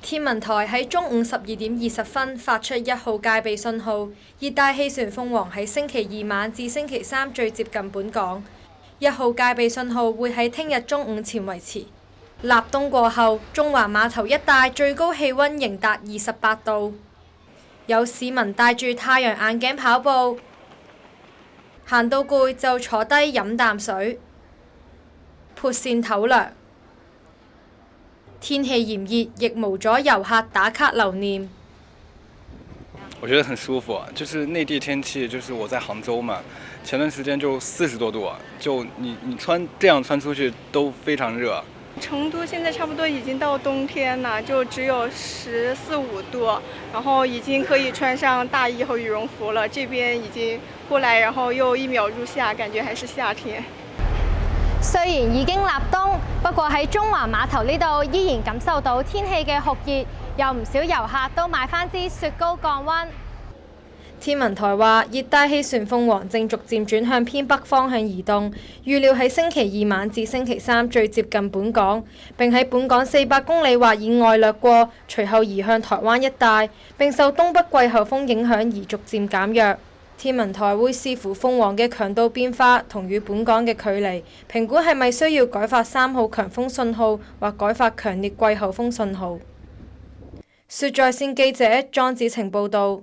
天文台喺中午12點20分發出1號戒備信號，熱帶氣旋鳳凰喺星期二晚至星期三最接近本港。1號戒備信號會喺聽日中午前維持。立冬過後，中環碼頭一帶最高氣溫仍達28度。有市民戴住太陽眼鏡跑步，行到攰就坐低飲啖水，撥扇唞涼。天氣炎熱，亦無阻遊客打卡留念。我覺得很舒服，就是內地天氣，就是我在杭州嘛，前段時間就40多度，就你這樣穿出去都非常熱。成都現在差不多已經到冬天了，就只有14、15度，然後已經可以穿上大衣和羽絨服了。這邊已經過來，然後又1秒入夏，感覺還是夏天。雖然已經立冬，不過喺中環碼頭呢度依然感受到天氣嘅酷熱，有唔少遊客都買返支雪糕降溫。天文台話，熱帶氣旋鳳凰正逐漸轉向偏北方向移動，預料喺星期二晚至星期三最接近本港，並喺本港400公里或以外掠過，隨後移向台灣一帶，並受東北季候風影響而逐漸減弱。天文台會視乎鳳凰嘅強度變化同與本港嘅距離，評估係咪需要改發3號強風信號或改發強烈季候風信號。說在線記者莊子晴報導。